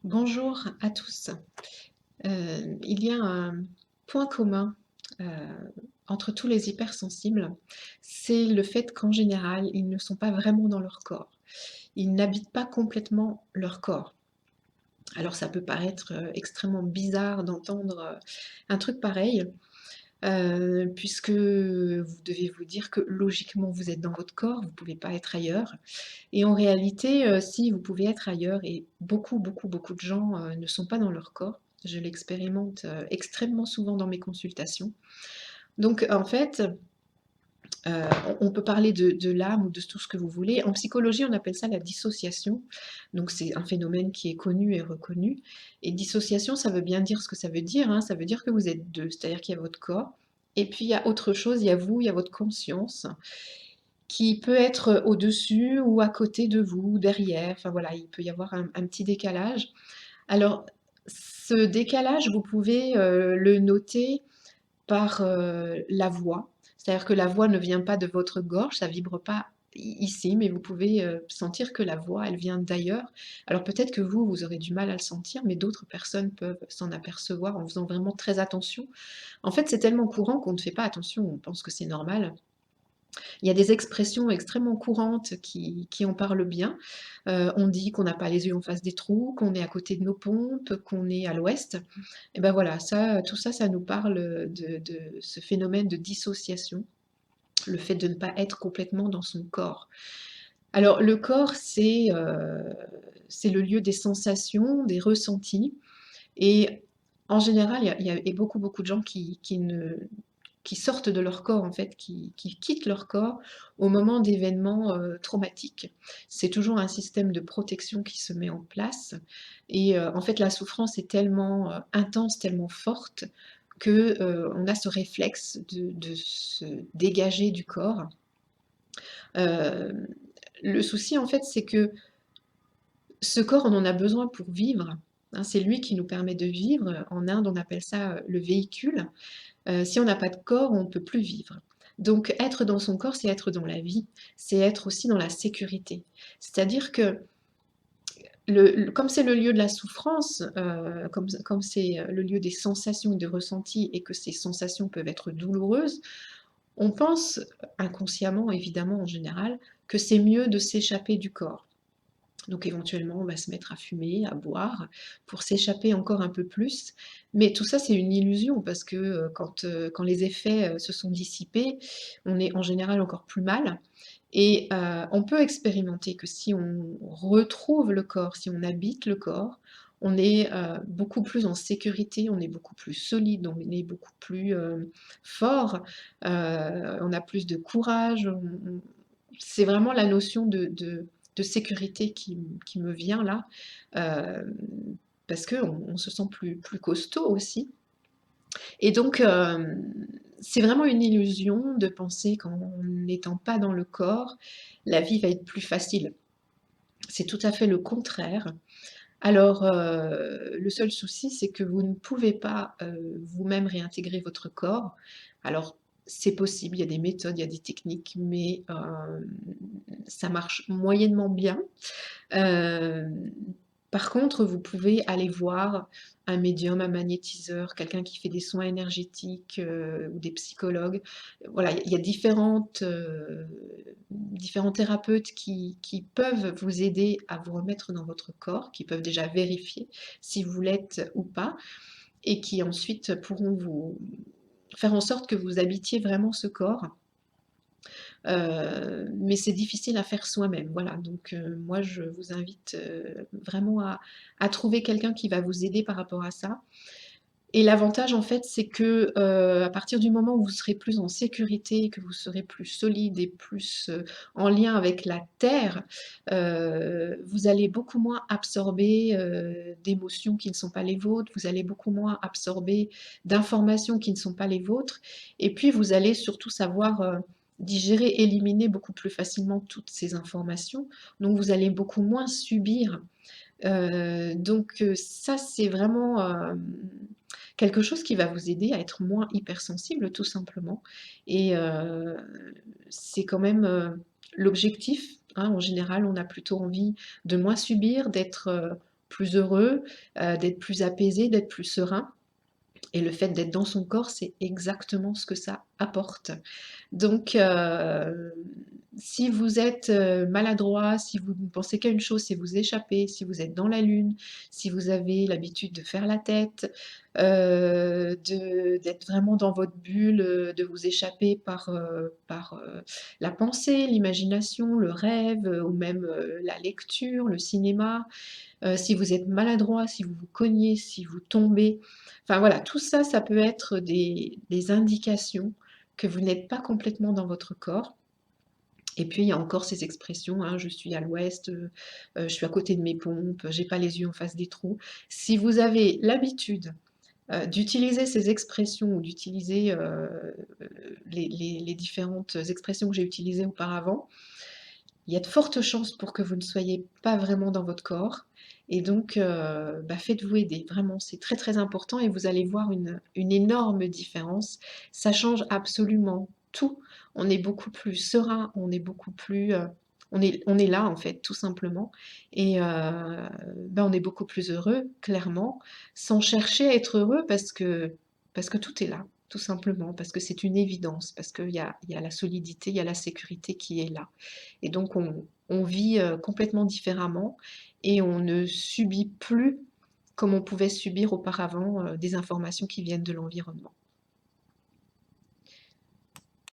Bonjour à tous. Il y a un point commun, heu, entre tous les hypersensibles, c'est le fait qu'en général, ils ne sont pas vraiment dans leur corps. Ils n'habitent pas complètement leur corps. Alors ça peut paraître, extrêmement bizarre d'entendre, un truc pareil, puisque vous devez vous dire que logiquement vous êtes dans votre corps, vous ne pouvez pas être ailleurs et en réalité, si vous pouvez être ailleurs et beaucoup, beaucoup, beaucoup de gens, ne sont pas dans leur corps. Je l'expérimente, extrêmement souvent dans mes consultations. Donc en fait, heu, on peut parler de l'âme ou de tout ce que vous voulez. En psychologie, on appelle ça la dissociation. Donc c'est un phénomène qui est connu et reconnu et dissociation, ça veut bien dire ce que ça veut dire, hein. Ça veut dire que vous êtes 2. C'est-à-dire qu'il y a votre corps et puis il y a autre chose, il y a vous, il y a votre conscience qui peut être au-dessus ou à côté de vous, derrière, enfin voilà, il peut y avoir un petit décalage. Alors, ce décalage, vous pouvez, le noter par, la voix. C'est-à-dire que la voix ne vient pas de votre gorge, ça vibre pas ici, mais vous pouvez, sentir que la voix, elle vient d'ailleurs. Alors peut-être que vous, vous aurez du mal à le sentir, mais d'autres personnes peuvent s'en apercevoir en faisant vraiment très attention. En fait, c'est tellement courant qu'on ne fait pas attention, on pense que c'est normal. Il y a des expressions extrêmement courantes qui en parlent bien. On dit qu'on n'a pas les yeux en face des trous, qu'on est à côté de nos pompes, qu'on est à l'ouest. Et ben voilà, ça, tout ça, ça nous parle, de ce phénomène de dissociation, le fait de ne pas être complètement dans son corps. Alors le corps, c'est le lieu des sensations, des ressentis et en général, il y a beaucoup, beaucoup de gens qui sortent de leur corps en fait, qui quittent leur corps au moment d'événements, traumatiques. C'est toujours un système de protection qui se met en place et en fait la souffrance est tellement, intense, tellement forte que, on a ce réflexe de se dégager du corps. Hem, le souci en fait, c'est que ce corps, on en a besoin pour vivre, hein, c'est lui qui nous permet de vivre. En Inde, on appelle ça, le véhicule. Si on n'a pas de corps, on ne peut plus vivre. Donc être dans son corps, c'est être dans la vie, c'est être aussi dans la sécurité. C'est-à-dire que comme c'est le lieu de la souffrance, comme c'est, le lieu des sensations et des ressentis et que ces sensations peuvent être douloureuses, on pense, inconsciemment évidemment en général, que c'est mieux de s'échapper du corps. Donc éventuellement, on va se mettre à fumer, à boire, pour s'échapper encore un peu plus. Mais tout ça, c'est une illusion parce que, quand les effets, se sont dissipés, on est en général encore plus mal et on peut expérimenter que si on retrouve le corps, si on habite le corps, on est, beaucoup plus en sécurité, on est beaucoup plus solide, on est beaucoup plus, fort, on a plus de courage, on c'est vraiment la notion de sécurité qui me vient là, hem, parce qu'on se sent plus costaud aussi et donc c'est vraiment une illusion de penser qu'en n'étant pas dans le corps, la vie va être plus facile. C'est tout à fait le contraire. Alors, le seul souci, c'est que vous ne pouvez pas, vous-même réintégrer votre corps. Alors, c'est possible, il y a des méthodes, il y a des techniques, mais ça marche moyennement bien. Hem, par contre, vous pouvez aller voir un médium, un magnétiseur, quelqu'un qui fait des soins énergétiques, ou des psychologues. Voilà, il y a différents thérapeutes qui peuvent vous aider à vous remettre dans votre corps, qui peuvent déjà vérifier si vous l'êtes ou pas et qui ensuite pourront vous faire en sorte que vous habitiez vraiment ce corps. Mais c'est difficile à faire soi-même, voilà. Donc moi je vous invite, vraiment à trouver quelqu'un qui va vous aider par rapport à ça et l'avantage en fait, c'est que, à partir du moment où vous serez plus en sécurité, que vous serez plus solide et plus, en lien avec la terre, vous allez beaucoup moins absorber, d'émotions qui ne sont pas les vôtres, vous allez beaucoup moins absorber d'informations qui ne sont pas les vôtres et puis vous allez surtout savoir, digérer, éliminer beaucoup plus facilement toutes ces informations, donc vous allez beaucoup moins subir. Donc ça, c'est vraiment, quelque chose qui va vous aider à être moins hypersensible, tout simplement et c'est quand même, l'objectif, hein. En général, on a plutôt envie de moins subir, d'être, plus heureux, d'être plus apaisé, d'être plus serein et le fait d'être dans son corps, c'est exactement ce que ça apporte. Donc, si vous êtes, maladroit, si vous ne pensez qu'à une chose, c'est vous échapper, si vous êtes dans la lune, si vous avez l'habitude de faire la tête, d'être vraiment dans votre bulle, de vous échapper par la pensée, l'imagination, le rêve, ou même, la lecture, le cinéma, si vous êtes maladroit, si vous vous cognez, si vous tombez, enfin voilà, tout ça, ça peut être des indications que vous n'êtes pas complètement dans votre corps. Et puis il y a encore ces expressions, hein: «Je suis à l'ouest», «Je suis à côté de mes pompes», «J'ai pas les yeux en face des trous». Si vous avez l'habitude, d'utiliser ces expressions ou d'utiliser, les différentes expressions que j'ai utilisées auparavant, il y a de fortes chances pour que vous ne soyez pas vraiment dans votre corps et donc bah, faites-vous aider. Vraiment, c'est très, très important et vous allez voir une énorme différence. Ça change absolument tout. On est beaucoup plus serein, on est beaucoup plus, on est là, en fait, tout simplement et bah, on est beaucoup plus heureux, clairement, sans chercher à être heureux parce que tout est là, tout simplement, parce que c'est une évidence, parce qu'il y a la solidité, il y a la sécurité qui est là. Et donc on vit, complètement différemment et on ne subit plus comme on pouvait subir auparavant, des informations qui viennent de l'environnement.